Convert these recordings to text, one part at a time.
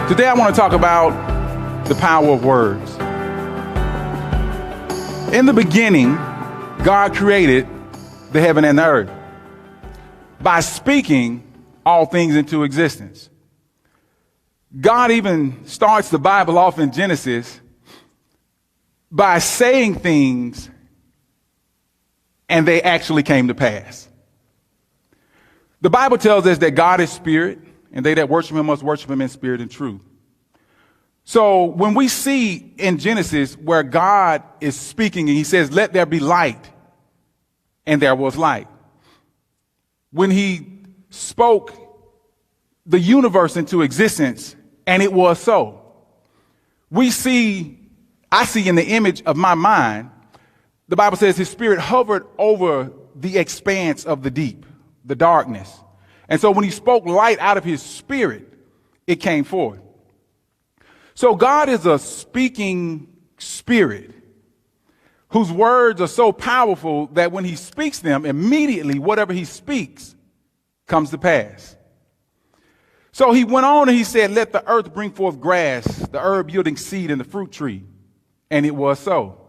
Today I want to talk about the power of words. In the beginning, God created the heaven and the earth by speaking all things into existence. God even starts the Bible off in Genesis by saying things and they actually came to pass. The Bible tells us that God is spirit, and they that worship him must worship him in spirit and truth. So when we see in Genesis where God is speaking and he says, let there be light, and there was light. When he spoke the universe into existence, and it was so. I see in the image of my mind, the Bible says his spirit hovered over the expanse of the deep, the darkness. And so when he spoke light out of his spirit, it came forth. So God is a speaking spirit whose words are so powerful that when he speaks them, immediately whatever he speaks comes to pass. So he went on and he said, let the earth bring forth grass, the herb yielding seed, and the fruit tree. And it was so.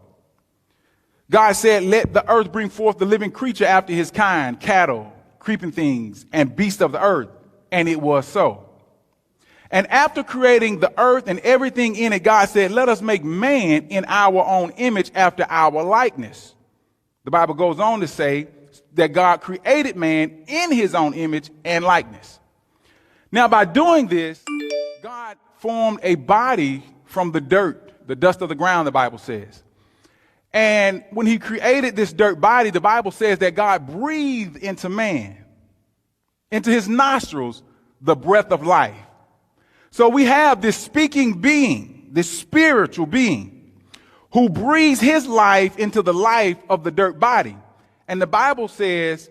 God said, let the earth bring forth the living creature after his kind, cattle, creeping things, and beasts of the earth. And it was so. And after creating the earth and everything in it, God said, let us make man in our own image after our likeness. The Bible goes on to say that God created man in his own image and likeness. Now, by doing this, God formed a body from the dirt, the dust of the ground, the Bible says. And when he created this dirt body, the Bible says that God breathed into man, into his nostrils, the breath of life. So we have this speaking being, this spiritual being, who breathes his life into the life of the dirt body. And the Bible says,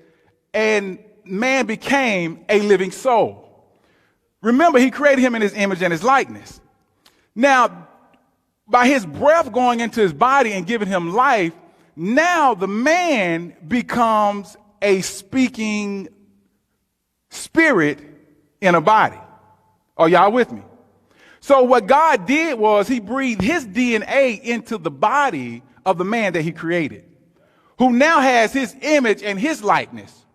and man became a living soul. Remember, he created him in his image and his likeness. Now, by his breath going into his body and giving him life, now the man becomes a speaking spirit in a body. Are y'all with me? So what God did was he breathed his DNA into the body of the man that he created, who now has his image and his likeness.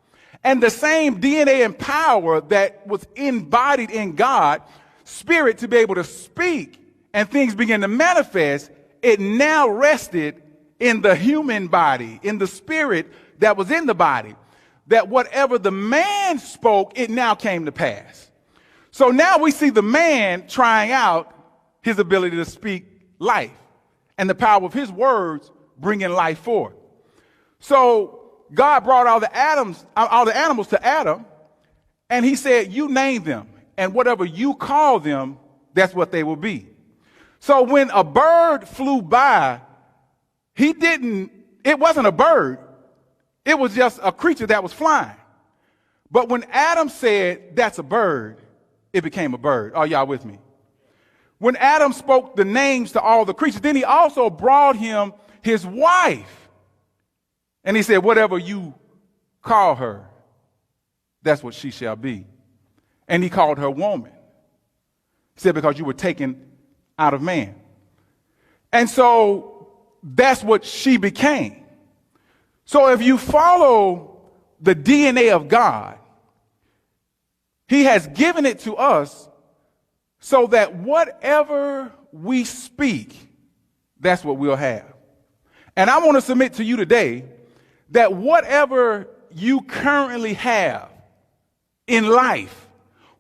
And the same DNA and power that was embodied in God, spirit to be able to speak and things begin to manifest, it now rested in the human body, in the spirit that was in the body, that whatever the man spoke, it now came to pass. So now we see the man trying out his ability to speak life and the power of his words bringing life forth. So God brought all the animals to Adam, and he said, you name them, and whatever you call them, that's what they will be. So when a bird flew by, it wasn't a bird. It was just a creature that was flying. But when Adam said, that's a bird, it became a bird. Are y'all with me? When Adam spoke the names to all the creatures, then he also brought him his wife. And he said, whatever you call her, that's what she shall be. And he called her woman. He said, because you were taken out of man. And so that's what she became. So if you follow the DNA of God, he has given it to us so that whatever we speak, that's what we'll have. And I want to submit to you today that whatever you currently have in life,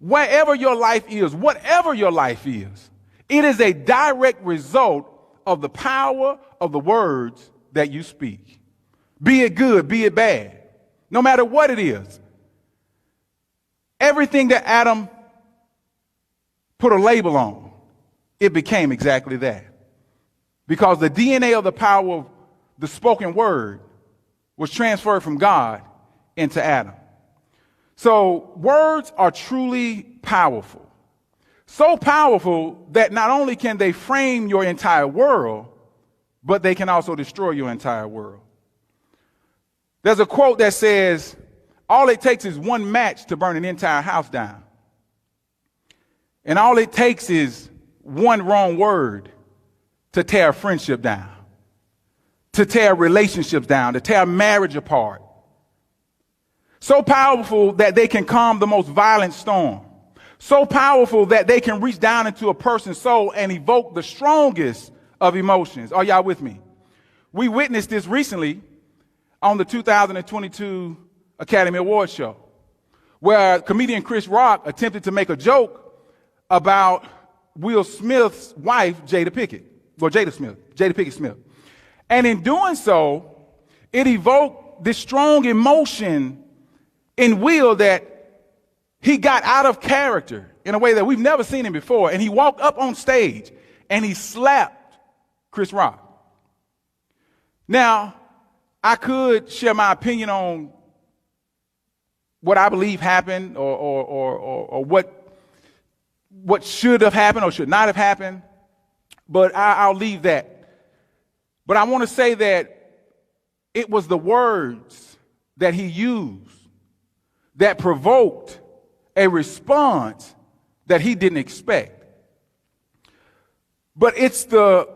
wherever your life is, whatever your life is, it is a direct result of the power of the words that you speak. Be it good, be it bad, no matter what it is. Everything that Adam put a label on, it became exactly that. Because the DNA of the power of the spoken word was transferred from God into Adam. So words are truly powerful. So powerful that not only can they frame your entire world, but they can also destroy your entire world. There's a quote that says, all it takes is one match to burn an entire house down. And all it takes is one wrong word to tear a friendship down, to tear relationships down, to tear marriage apart. So powerful that they can calm the most violent storm. So powerful that they can reach down into a person's soul and evoke the strongest of emotions. Are y'all with me? We witnessed this recently on the 2022 Academy Awards show, where comedian Chris Rock attempted to make a joke about Will Smith's wife, Jada Pinkett Smith. And in doing so, it evoked this strong emotion in Will that he got out of character in a way that we've never seen him before. And he walked up on stage and he slapped Chris Rock. Now, I could share my opinion on what I believe happened or what should have happened or should not have happened, but I'll leave that. But I want to say that it was the words that he used that provoked a response that he didn't expect. But it's the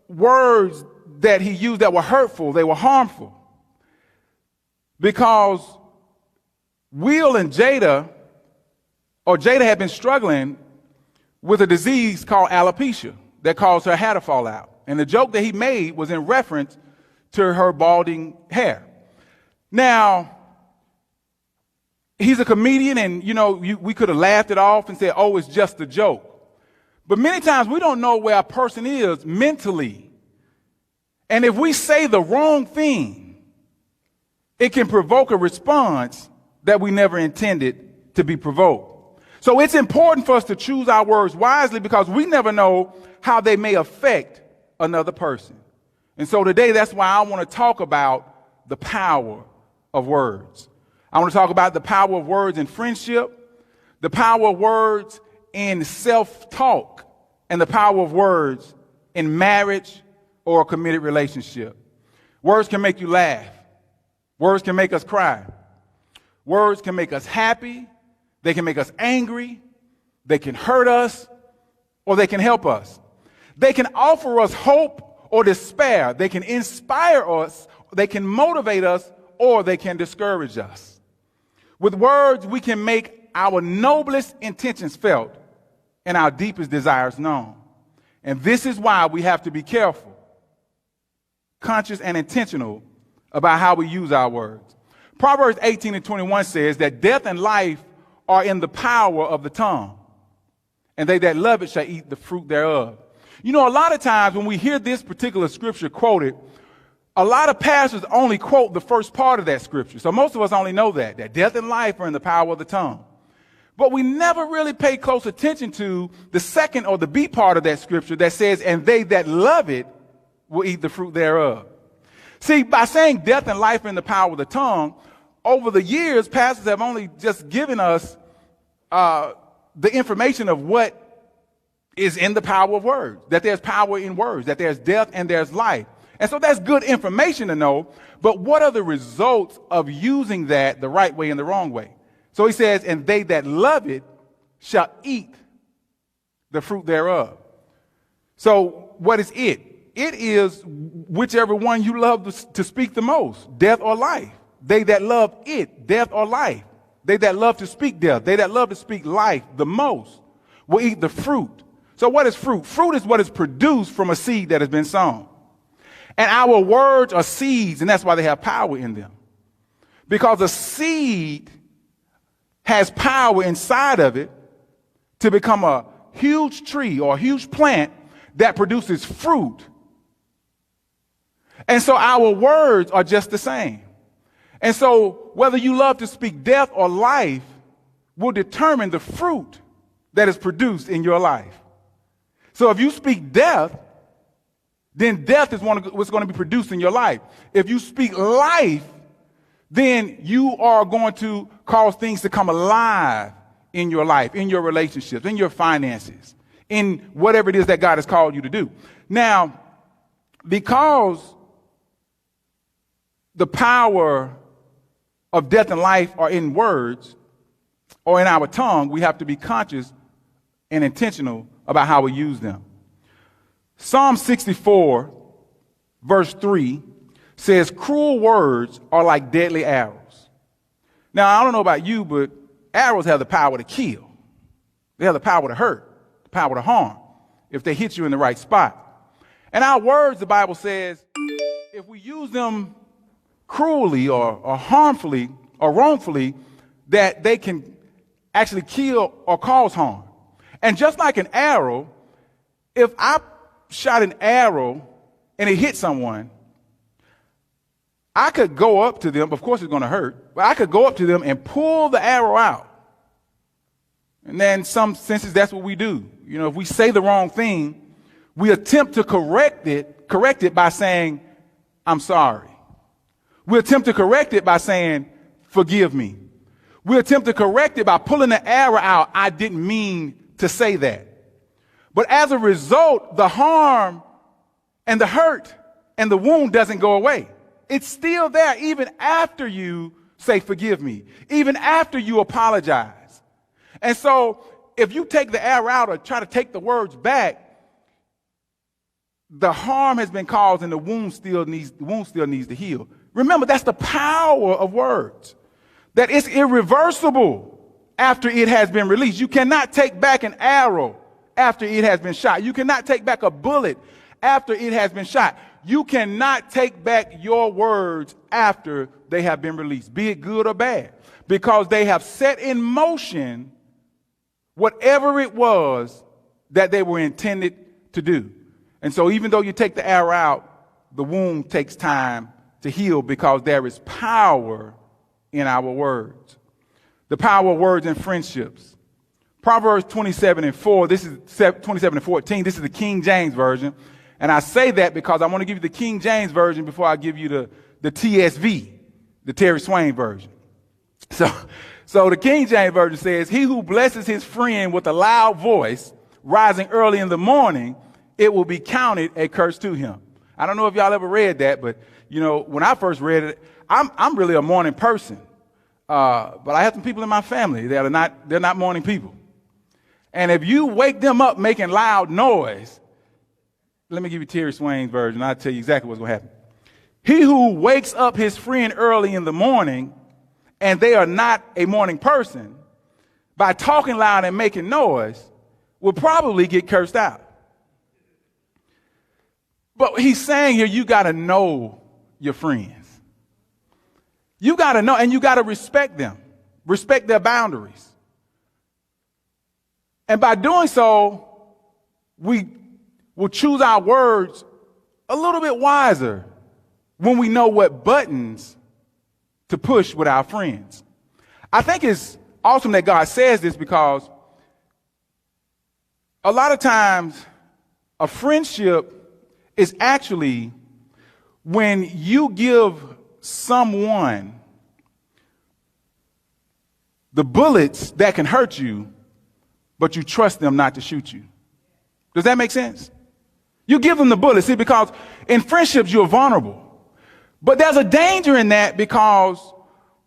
words that he used that were hurtful, they were harmful. Because Will and Jada had been struggling with a disease called alopecia that caused her hair to fall out. And the joke that he made was in reference to her balding hair. Now, he's a comedian, and we could have laughed it off and said, oh, it's just a joke. But many times we don't know where a person is mentally. And if we say the wrong thing, it can provoke a response that we never intended to be provoked. So it's important for us to choose our words wisely because we never know how they may affect another person. And so today, that's why I want to talk about the power of words. I want to talk about the power of words in friendship, the power of words in self-talk, and the power of words in marriage or a committed relationship. Words can make you laugh. Words can make us cry. Words can make us happy. They can make us angry. They can hurt us, or they can help us. They can offer us hope or despair. They can inspire us. They can motivate us, or they can discourage us. With words, we can make our noblest intentions felt and our deepest desires known. And this is why we have to be careful, conscious, and intentional about how we use our words. Proverbs 18:21 says that death and life are in the power of the tongue, and they that love it shall eat the fruit thereof. A lot of times when we hear this particular scripture quoted, a lot of pastors only quote the first part of that scripture. So most of us only know that death and life are in the power of the tongue. But we never really pay close attention to the second or the B part of that scripture that says, and they that love it will eat the fruit thereof. See, by saying death and life are in the power of the tongue, over the years, pastors have only just given us the information of what is in the power of words, that there's power in words, that there's death and there's life. And so that's good information to know, but what are the results of using that the right way and the wrong way? So he says, and they that love it shall eat the fruit thereof. So what is it? It is whichever one you love to speak the most, death or life. They that love it, death or life. They that love to speak death, they that love to speak life the most will eat the fruit. So what is fruit? Fruit is what is produced from a seed that has been sown. And our words are seeds, and that's why they have power in them. Because a seed has power inside of it to become a huge tree or a huge plant that produces fruit. And so our words are just the same. And so whether you love to speak death or life will determine the fruit that is produced in your life. So if you speak death, then death is what's going to be produced in your life. If you speak life, then you are going to cause things to come alive in your life, in your relationships, in your finances, in whatever it is that God has called you to do. Now, because the power of death and life are in words or in our tongue, we have to be conscious and intentional about how we use them. Psalm 64, verse 3 says, cruel words are like deadly arrows. Now, I don't know about you, but arrows have the power to kill. They have the power to hurt, the power to harm, if they hit you in the right spot. And our words, the Bible says, if we use them cruelly or harmfully or wrongfully, that they can actually kill or cause harm. And just like an arrow, if I shot an arrow and it hit someone, I could go up to them. Of course, it's going to hurt, but I could go up to them and pull the arrow out. And then in some senses, that's what we do. You know, if we say the wrong thing, we attempt to correct it by saying, I'm sorry. We attempt to correct it by saying, forgive me. We attempt to correct it by pulling the arrow out. I didn't mean to say that. But as a result, the harm and the hurt and the wound doesn't go away. It's still there even after you say, forgive me, even after you apologize. And so if you take the arrow out or try to take the words back, the harm has been caused and the wound still needs to heal. Remember, that's the power of words, that it's irreversible after it has been released. You cannot take back an arrow after it has been shot. You cannot take back a bullet after it has been shot. You cannot take back your words after they have been released, be it good or bad, because they have set in motion whatever it was that they were intended to do. And so even though you take the arrow out, the wound takes time to heal because there is power in our words. The power of words in friendships. Proverbs 27:4, this is 27:14, this is the King James Version. And I say that because I want to give you the King James Version before I give you the TSV, the Terry Swain Version. So the King James Version says, he who blesses his friend with a loud voice, rising early in the morning, it will be counted a curse to him. I don't know if y'all ever read that, but you know, when I first read it, I'm really a morning person. But I have some people in my family that they're not morning people. And if you wake them up making loud noise, let me give you Terry Swain's version. I'll tell you exactly what's going to happen. He who wakes up his friend early in the morning and they are not a morning person, by talking loud and making noise, will probably get cursed out. But he's saying here, you got to know your friends. You got to know, and you got to respect them, respect their boundaries. And by doing so, we will choose our words a little bit wiser when we know what buttons to push with our friends. I think it's awesome that God says this because a lot of times a friendship is actually when you give someone the bullets that can hurt you, but you trust them not to shoot you. Does that make sense? You give them the bullets. See, because in friendships, you're vulnerable. But there's a danger in that because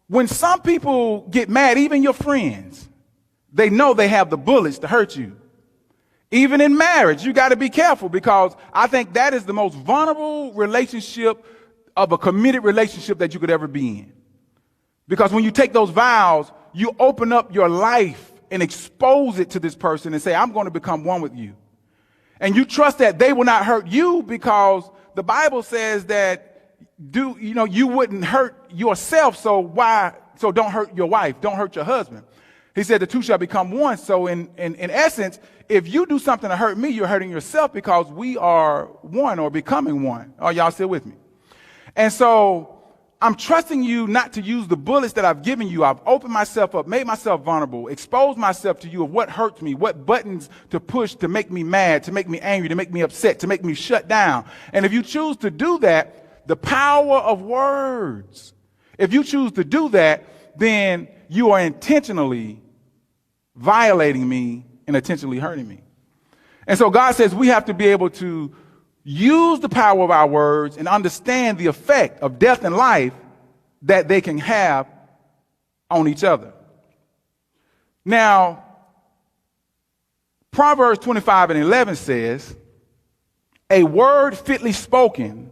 when some people get mad, even your friends, they know they have the bullets to hurt you. Even in marriage, you got to be careful because I think that is the most vulnerable relationship of a committed relationship that you could ever be in. Because when you take those vows, you open up your life and expose it to this person and say, I'm going to become one with you. And you trust that they will not hurt you because the Bible says that you wouldn't hurt yourself. So don't hurt your wife. Don't hurt your husband. He said the two shall become one. So in essence, if you do something to hurt me, you're hurting yourself because we are one or becoming one. Are y'all still with me? And so I'm trusting you not to use the bullets that I've given you. I've opened myself up, made myself vulnerable, exposed myself to you of what hurts me, what buttons to push to make me mad, to make me angry, to make me upset, to make me shut down. And if you choose to do that, the power of words, if you choose to do that, then you are intentionally violating me and intentionally hurting me. And so God says we have to be able to use the power of our words and understand the effect of death and life that they can have on each other. Now, Proverbs 25:11 says, a word fitly spoken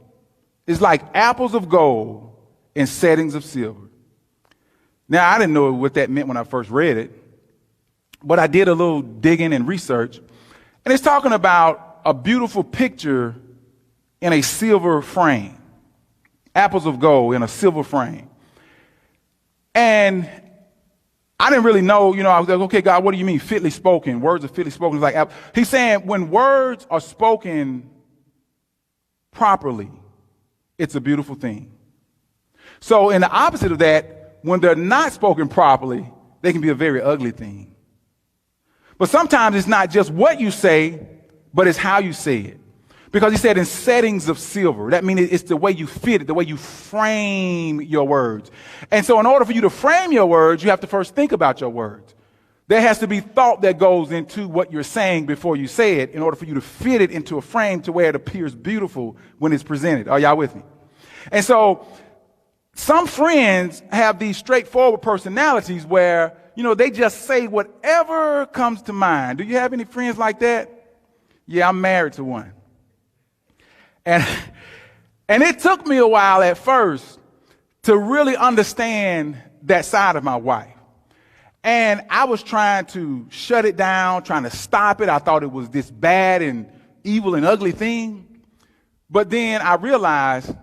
is like apples of gold in settings of silver. Now, I didn't know what that meant when I first read it, but I did a little digging and research, and it's talking about a beautiful picture in a silver frame. Apples of gold in a silver frame. And I didn't really know, I was like, okay, God, what do you mean fitly spoken? Words are fitly spoken. It's like, he's saying when words are spoken properly, it's a beautiful thing. So in the opposite of that, when they're not spoken properly, they can be a very ugly thing. But sometimes it's not just what you say, but it's how you say it. Because he said in settings of silver. That means it's the way you fit it, the way you frame your words. And so in order for you to frame your words, you have to first think about your words. There has to be thought that goes into what you're saying before you say it in order for you to fit it into a frame to where it appears beautiful when it's presented. Are y'all with me? And so some friends have these straightforward personalities where, they just say whatever comes to mind. Do you have any friends like that? Yeah, I'm married to one. And it took me a while at first to really understand that side of my wife. And I was trying to shut it down, trying to stop it. I thought it was this bad and evil and ugly thing. But then I realized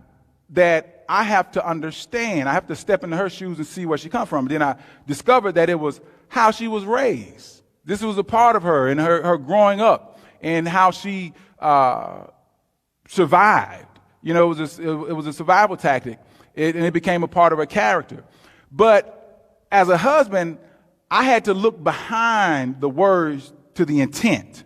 that I have to understand. I have to step into her shoes and see where she comes from. Then I discovered that it was how she was raised. This was a part of her and her growing up and how she survived. It was a survival tactic, and it became a part of her character. But as a husband, I had to look behind the words to the intent,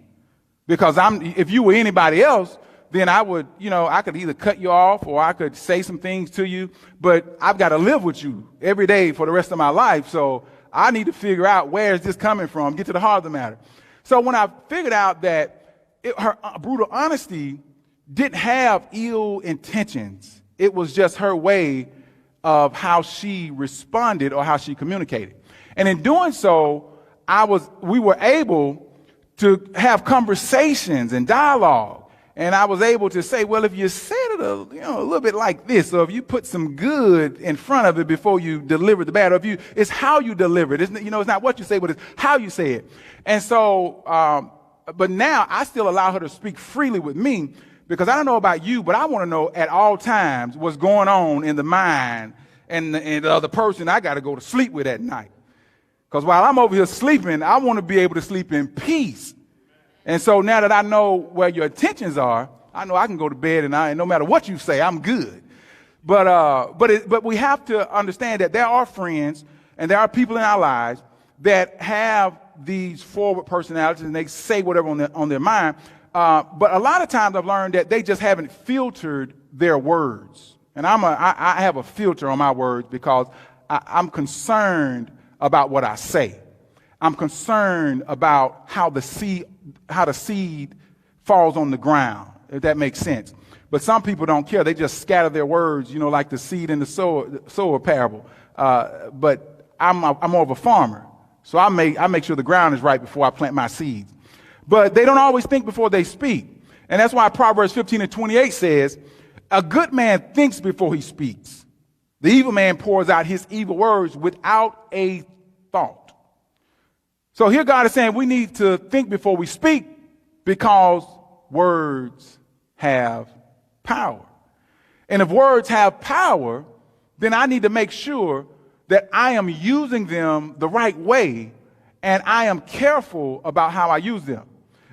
because if you were anybody else, then I would, I could either cut you off or I could say some things to you, but I've got to live with you every day for the rest of my life. So I need to figure out where is this coming from, get to the heart of the matter. So when I figured out that her brutal honesty didn't have ill intentions, it was just her way of how she responded or how she communicated. And in doing so, we were able to have conversations and dialogue. And I was able to say, well, if you said it a little bit like this, or if you put some good in front of it before you deliver the bad, or it's how you deliver it. It's not what you say, but it's how you say it. And so, but now I still allow her to speak freely with me, because I don't know about you, but I want to know at all times what's going on in the mind and the other person I got to go to sleep with at night. Because while I'm over here sleeping, I want to be able to sleep in peace. And so now that I know where your intentions are, I know I can go to bed and no matter what you say, I'm good. But we have to understand that there are friends and there are people in our lives that have these forward personalities and they say whatever on their mind. But a lot of times I've learned that they just haven't filtered their words. And I have a filter on my words because I'm concerned about what I say. I'm concerned about how the seed falls on the ground, if that makes sense. But some people don't care. They just scatter their words, like the seed in the sower parable. But I'm more of a farmer. So I make sure the ground is right before I plant my seeds. But they don't always think before they speak. And that's why Proverbs 15:28 says, a good man thinks before he speaks. The evil man pours out his evil words without a thought. So here God is saying we need to think before we speak, because words have power. And if words have power, then I need to make sure that I am using them the right way and I am careful about how I use them.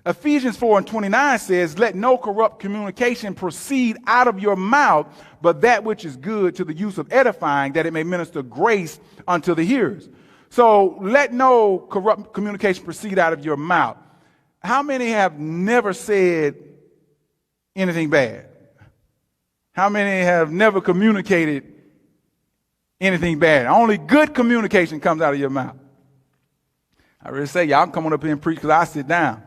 Ephesians 4:29 says, let no corrupt communication proceed out of your mouth, but that which is good to the use of edifying, that it may minister grace unto the hearers. So let no corrupt communication proceed out of your mouth. How many have never said anything bad? How many have never communicated anything bad? Only good communication comes out of your mouth. I really say, y'all can come on up here and preach because I sit down.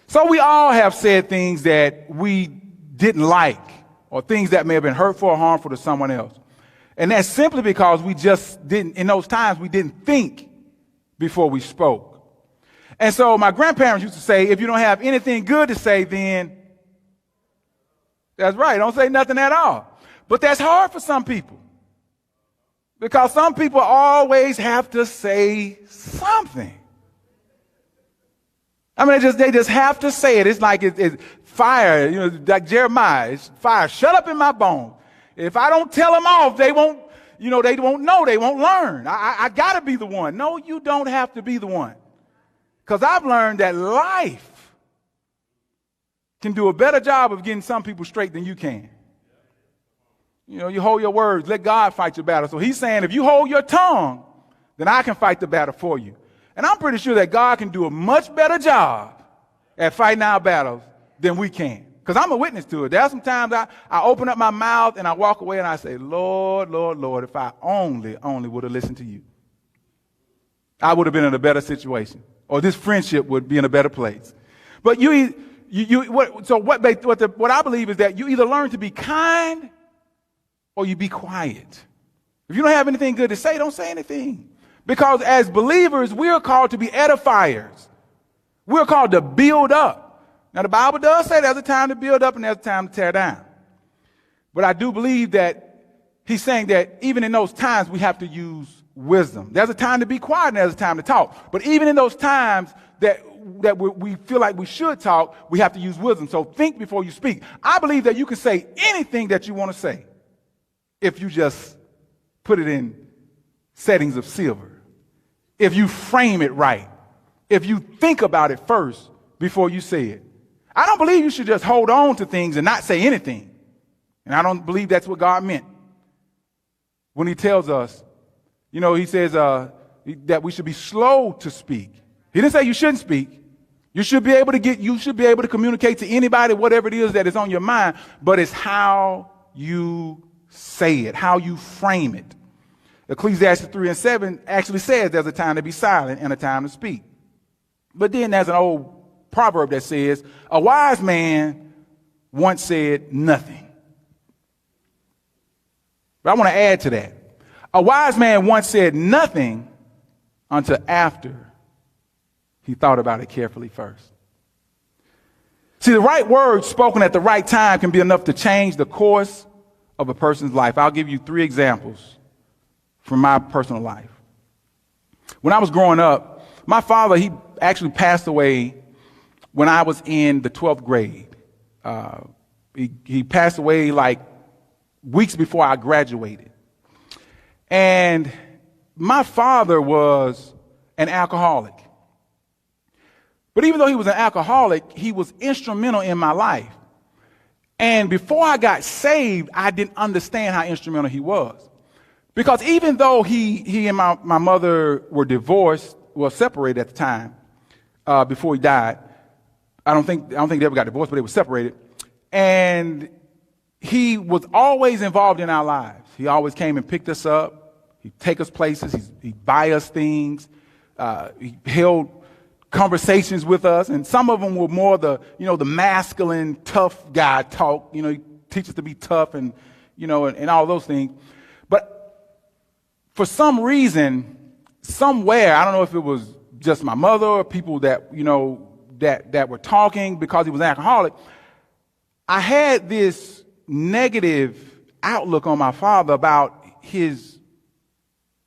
So we all have said things that we didn't like, or things that may have been hurtful or harmful to someone else. And that's simply because we just didn't, in those times, we didn't think before we spoke. And so my grandparents used to say, if you don't have anything good to say, then that's right, don't say nothing at all. But that's hard for some people, because some people always have to say something. I mean, they just have to say it. It's like it's fire, like Jeremiah. It's fire shut up in my bones. If I don't tell them off, they won't know, they won't learn. I got to be the one. No, you don't have to be the one. Because I've learned that life can do a better job of getting some people straight than you can. You hold your words, let God fight your battle. So he's saying, if you hold your tongue, then I can fight the battle for you. And I'm pretty sure that God can do a much better job at fighting our battles than we can. Because I'm a witness to it. There are some times I open up my mouth and I walk away and I say, Lord, Lord, Lord, if I only would have listened to you, I would have been in a better situation, or this friendship would be in a better place. But what I believe is that you either learn to be kind or you be quiet. If you don't have anything good to say, don't say anything. Because as believers, we are called to be edifiers. We're called to build up. Now, the Bible does say there's a time to build up and there's a time to tear down. But I do believe that he's saying that even in those times, we have to use wisdom. There's a time to be quiet and there's a time to talk. But even in those times that we feel like we should talk, we have to use wisdom. So think before you speak. I believe that you can say anything that you want to say if you just put it in settings of silver. If you frame it right. If you think about it first before you say it. I don't believe you should just hold on to things and not say anything. And I don't believe that's what God meant when he tells us, he says that we should be slow to speak. He didn't say you shouldn't speak. You should be able to communicate to anybody whatever it is that is on your mind, but it's how you say it, how you frame it. Ecclesiastes 3:7 actually says there's a time to be silent and a time to speak. But then there's an old proverb that says, a wise man once said nothing. But I want to add to that. A wise man once said nothing until after he thought about it carefully first. See, the right words spoken at the right time can be enough to change the course of a person's life. I'll give you 3 examples from my personal life. When I was growing up, my father, he actually passed away when I was in the 12th grade. He passed away like weeks before I graduated. And my father was an alcoholic. But even though he was an alcoholic, he was instrumental in my life. And before I got saved, I didn't understand how instrumental he was. Because even though he and my mother were divorced, separated at the time, before he died, I don't think they ever got divorced, but they were separated. And he was always involved in our lives. He always came and picked us up. He'd take us places. He'd buy us things. He held conversations with us. And some of them were more the masculine, tough guy talk. He teaches us to be tough and all those things. But for some reason, somewhere, I don't know if it was just my mother or people that, that were talking because he was an alcoholic, I had this negative outlook on my father about his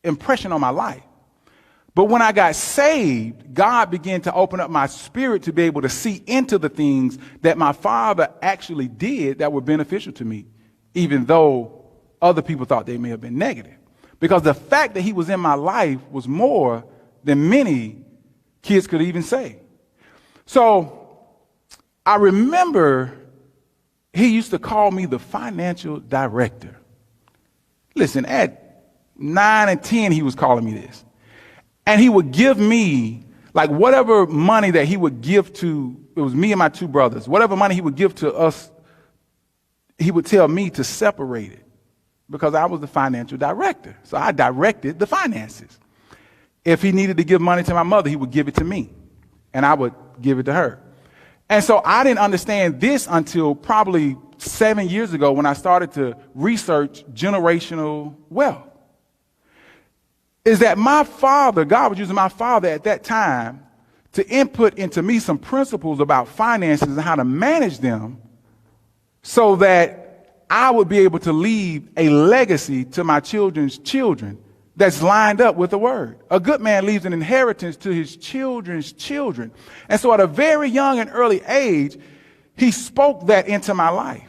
impression on my life. But when I got saved, God began to open up my spirit to be able to see into the things that my father actually did that were beneficial to me, even though other people thought they may have been negative. Because the fact that he was in my life was more than many kids could even say. So I remember he used to call me the financial director. Listen, at 9 and 10, he was calling me this. And he would give me, like, whatever money that he would give to, it was me and my 2 brothers, whatever money he would give to us, he would tell me to separate it because I was the financial director. So I directed the finances. If he needed to give money to my mother, he would give it to me, and I would give it to her. And so I didn't understand this until probably 7 years ago when I started to research generational wealth. Is that my father, God was using my father at that time to input into me some principles about finances and how to manage them so that I would be able to leave a legacy to my children's children that's lined up with the word. A good man leaves an inheritance to his children's children. And so at a very young and early age, he spoke that into my life.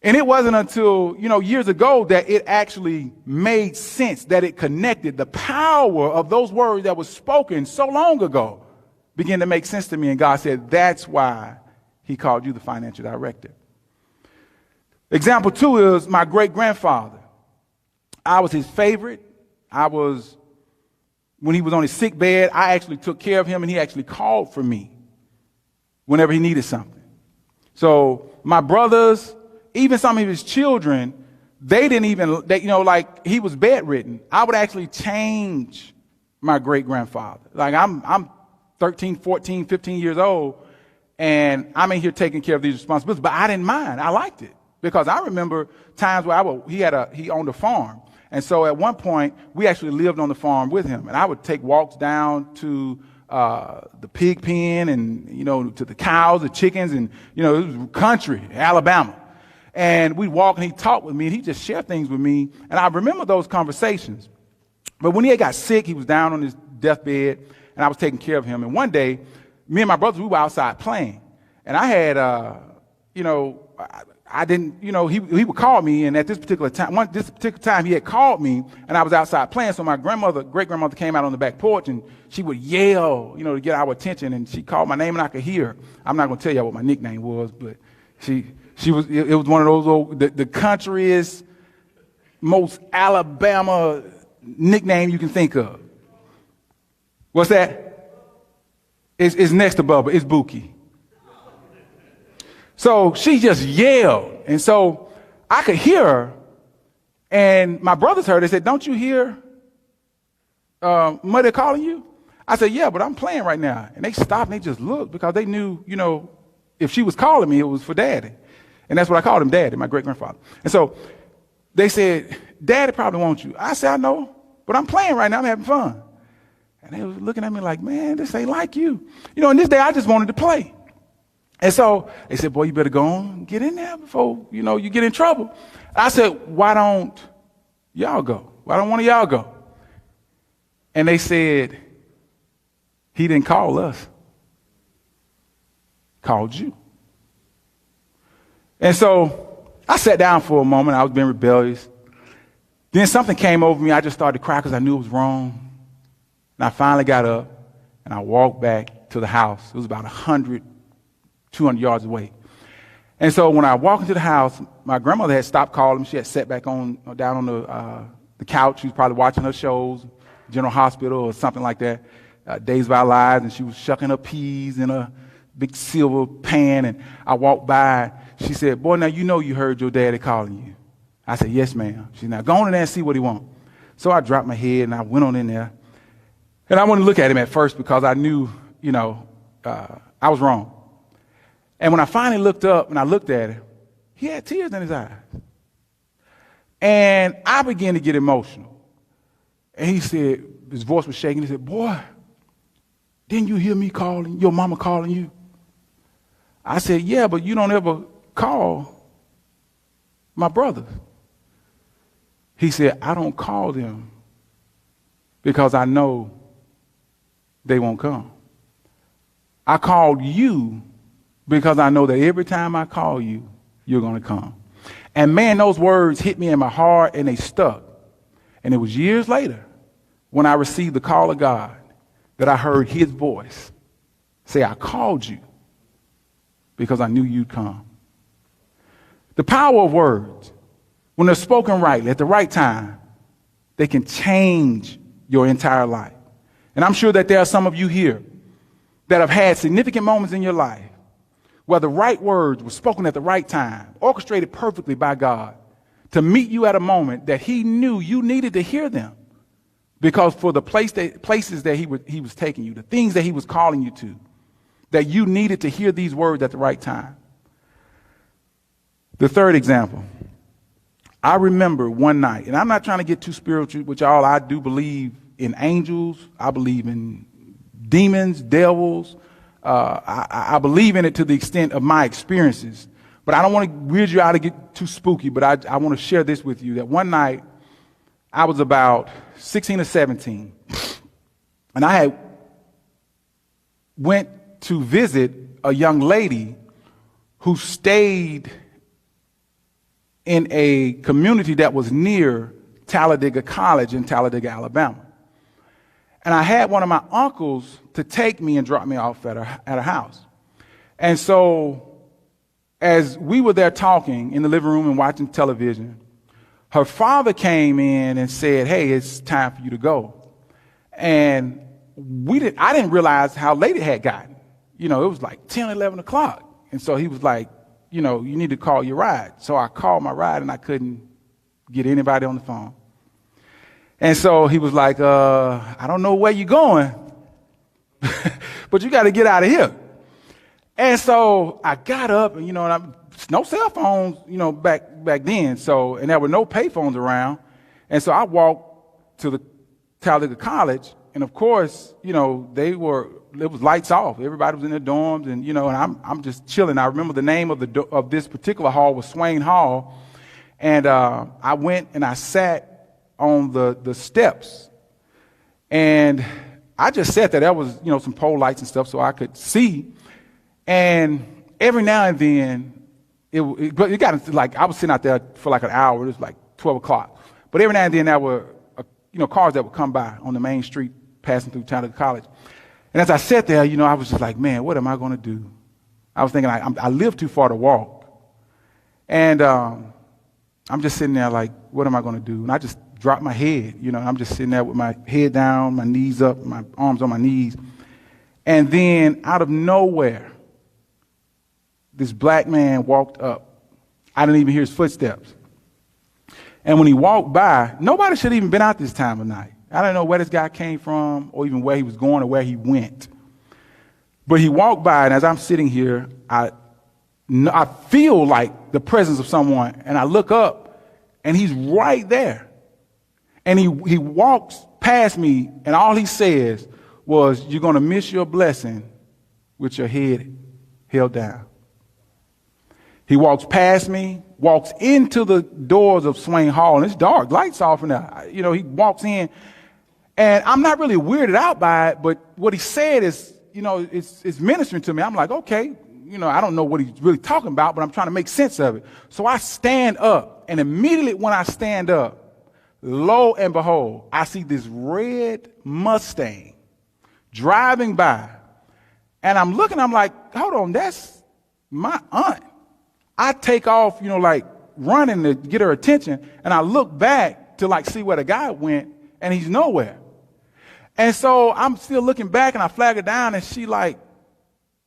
And it wasn't until, years ago that it actually made sense, that it connected. The power of those words that was spoken so long ago began to make sense to me. And God said, that's why he called you the financial director. Example 2 is my great-grandfather. I was his favorite. When he was on his sick bed, I actually took care of him, and he actually called for me whenever he needed something. So my brothers, even some of his children, they didn't even, like he was bedridden. I would actually change my great-grandfather. Like I'm 13, 14, 15 years old, and I'm in here taking care of these responsibilities, but I didn't mind. I liked it because I remember times where he owned a farm. And so at one point, we actually lived on the farm with him. And I would take walks down to the pig pen and, to the cows, the chickens, and, it was country, Alabama. And we'd walk and he'd talk with me and he'd just share things with me. And I remember those conversations. But when he got sick, he was down on his deathbed and I was taking care of him. And one day, me and my brothers, we were outside playing. And I had, I didn't, he would call me, and at this particular time, he had called me, and I was outside playing. So my great-grandmother came out on the back porch, and she would yell, to get our attention, and she called my name, and I could hear her. I'm not going to tell you what my nickname was, but it was one of those old, the countryest, most Alabama nickname you can think of. What's that? It's next to Bubba. It's Buki. So she just yelled. And so I could hear her. And my brothers heard. They said, don't you hear Mother calling you? I said, yeah, but I'm playing right now. And they stopped and they just looked because they knew, if she was calling me, it was for Daddy. And that's what I called him, Daddy, my great-grandfather. And so they said, Daddy probably wants you. I said, I know, but I'm playing right now. I'm having fun. And they were looking at me like, man, this ain't like you. And this day I just wanted to play. And so they said, boy, you better go on and get in there before, you get in trouble. I said, why don't y'all go? Why don't one of y'all go? And they said, he didn't call us. Called you. And so I sat down for a moment. I was being rebellious. Then something came over me. I just started to cry because I knew it was wrong. And I finally got up and I walked back to the house. It was about 200 yards away. And so when I walked into the house, my grandmother had stopped calling. She had sat back down on the couch. She was probably watching her shows, General Hospital or something like that, Days of Our Lives, and she was shucking her peas in a big silver pan. And I walked by. She said, boy, now you heard your daddy calling you. I said, yes, ma'am. She said, now go on in there and see what he wants. So I dropped my head and I went on in there. And I wanted to look at him at first because I knew, I was wrong. And when I finally looked up and I looked at him, he had tears in his eyes. And I began to get emotional. And he said, his voice was shaking. He said, boy, didn't you hear me calling, your mama calling you? I said, yeah, but you don't ever call my brothers. He said, I don't call them because I know they won't come. I called you because I know that every time I call you, you're going to come. And man, those words hit me in my heart and they stuck. And it was years later when I received the call of God that I heard his voice say, I called you because I knew you'd come. The power of words, when they're spoken rightly at the right time, they can change your entire life. And I'm sure that there are some of you here that have had significant moments in your life where the right words were spoken at the right time, orchestrated perfectly by God to meet you at a moment that he knew you needed to hear them. Because for the places that he was taking you, the things that he was calling you to, that you needed to hear these words at the right time. The third example, I remember one night, and I'm not trying to get too spiritual with y'all. I do believe in angels. I believe in demons, devils. I believe in it to the extent of my experiences. But I don't want to weird you out to get too spooky, but I want to share this with you, that one night I was about 16 or 17, and I had went to visit a young lady who stayed in a community that was near Talladega College in Talladega, Alabama. And I had one of my uncles to take me and drop me off at her house. And so as we were there talking in the living room and watching television, her father came in and said, "Hey, it's time for you to go." And I didn't realize how late it had gotten. It was like 10, 11 o'clock. And so he was like, you need to call your ride. So I called my ride and I couldn't get anybody on the phone. And so he was like, I don't know where you're going, but you got to get out of here. And so I got up and, no cell phones, back then. So, and there were no pay phones around. And so I walked to the Talladega College. And of course, it was lights off. Everybody was in their dorms and, and I'm just chilling. I remember the name of this particular hall was Swain Hall. And, I went and I sat on the steps, and I just sat there. There was, some pole lights and stuff so I could see. And every now and then, it got into, like, I was sitting out there for like an hour. It was like 12 o'clock. But every now and then there were, cars that would come by on the main street passing through Talladega College. And as I sat there, I was just like, man, what am I going to do? I was thinking, I live too far to walk. And I'm just sitting there like, what am I going to do? And I just dropped my head. I'm just sitting there with my head down, my knees up, my arms on my knees. And then out of nowhere, this black man walked up. I didn't even hear his footsteps. And when he walked by, nobody should have even been out this time of night. I don't know where this guy came from or even where he was going or where he went. But he walked by, and as I'm sitting here, I feel like the presence of someone, and I look up, and he's right there. And he walks past me, and all he says was, "You're going to miss your blessing with your head held down." He walks past me, walks into the doors of Swain Hall, and it's dark, lights off in there. He walks in, and I'm not really weirded out by it, but what he said is, it's ministering to me. I'm like, okay, I don't know what he's really talking about, but I'm trying to make sense of it. So I stand up, and immediately when I stand up, lo and behold, I see this red Mustang driving by, and I'm looking, I'm like, hold on, that's my aunt. I take off, like running to get her attention, and I look back to like see where the guy went, and he's nowhere. And so I'm still looking back, and I flag her down, and she like,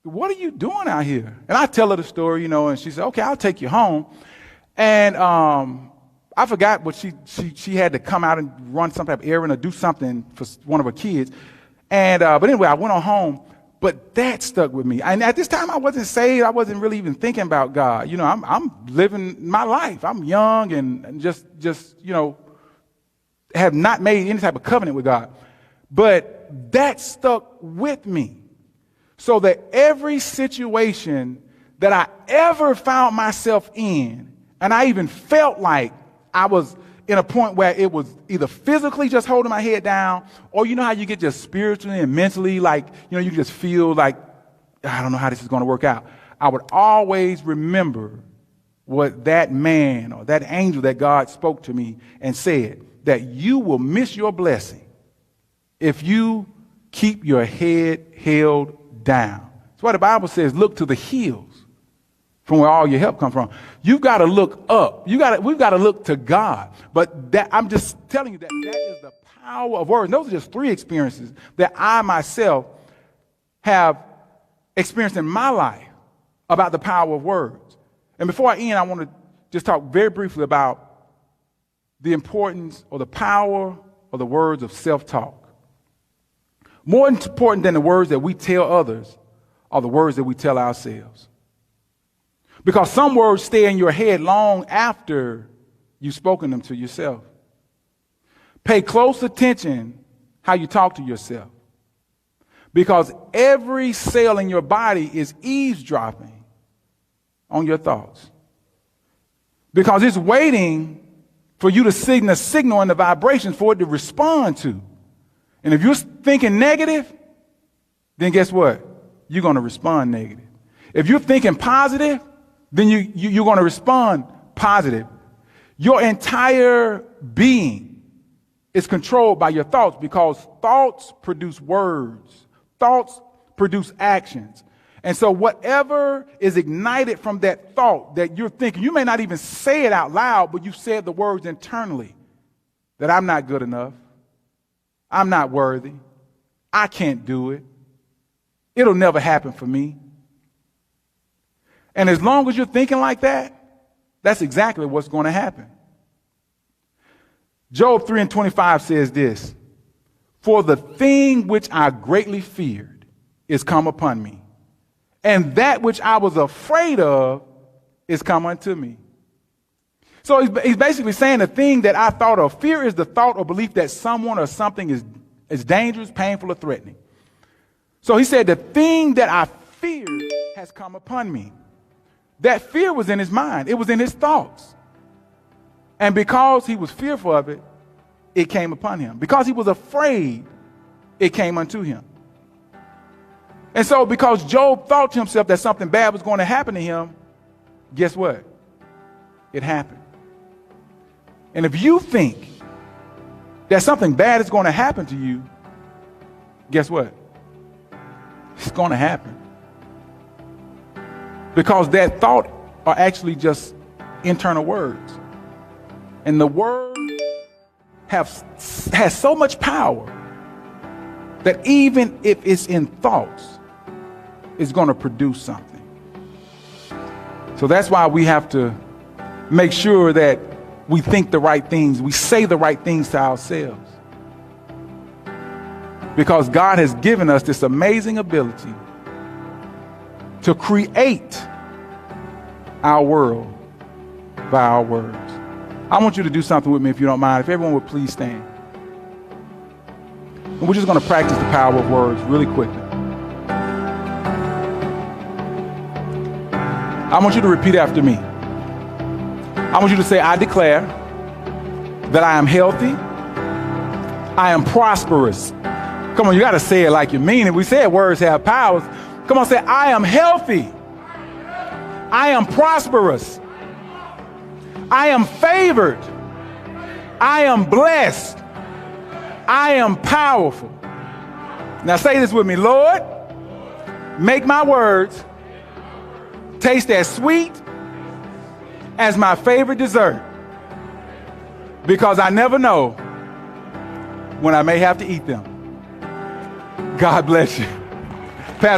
"What are you doing out here?" And I tell her the story, and she said, "Okay, I'll take you home." And I forgot what she had to come out and run some type of errand or do something for one of her kids. And but anyway, I went on home. But that stuck with me. And at this time, I wasn't saved. I wasn't really even thinking about God. I'm living my life. I'm young and just have not made any type of covenant with God. But that stuck with me. So that every situation that I ever found myself in, and I even felt like I was in a point where it was either physically just holding my head down, or how you get just spiritually and mentally, like, you just feel like, I don't know how this is going to work out. I would always remember what that man or that angel that God spoke to me and said, that you will miss your blessing if you keep your head held down. That's why the Bible says, look to the hills from where all your help comes from. You've got to look up. We've got to look to God. But I'm just telling you that is the power of words. And those are just 3 experiences that I myself have experienced in my life about the power of words. And before I end, I want to just talk very briefly about the importance or the power of the words of self-talk. More important than the words that we tell others are the words that we tell ourselves. Because some words stay in your head long after you've spoken them to yourself. Pay close attention how you talk to yourself. Because every cell in your body is eavesdropping on your thoughts. Because it's waiting for you to send a signal and the vibrations for it to respond to. And if you're thinking negative, then guess what? You're going to respond negative. If you're thinking positive, then you're going to respond positive. Your entire being is controlled by your thoughts, because thoughts produce words. Thoughts produce actions. And so whatever is ignited from that thought that you're thinking, you may not even say it out loud, but you've said the words internally that I'm not good enough. I'm not worthy. I can't do it. It'll never happen for me. And as long as you're thinking like that, that's exactly what's going to happen. Job 3:25 says this: "For the thing which I greatly feared is come upon me, and that which I was afraid of is come unto me." So he's basically saying the thing that I thought of. Fear is the thought or belief that someone or something is dangerous, painful, or threatening. So he said the thing that I feared has come upon me. That fear was in his mind. It was in his thoughts. And because he was fearful of it, it came upon him. Because he was afraid, it came unto him. And so because Job thought to himself that something bad was going to happen to him, guess what? It happened. And if you think that something bad is going to happen to you, guess what? It's going to happen. Because that thought are actually just internal words. And the word has so much power that even if it's in thoughts, it's going to produce something. So that's why we have to make sure that we think the right things, we say the right things to ourselves. Because God has given us this amazing ability to create our world by our words. I want you to do something with me, if you don't mind. If everyone would please stand. And we're just going to practice the power of words really quickly. I want you to repeat after me. I want you to say, I declare that I am healthy. I am prosperous. Come on, you got to say it like you mean it. We said words have powers. Come on, say, I am healthy. I am prosperous. I am favored. I am blessed. I am powerful. Now say this with me. Lord, make my words taste as sweet as my favorite dessert, because I never know when I may have to eat them. God bless you.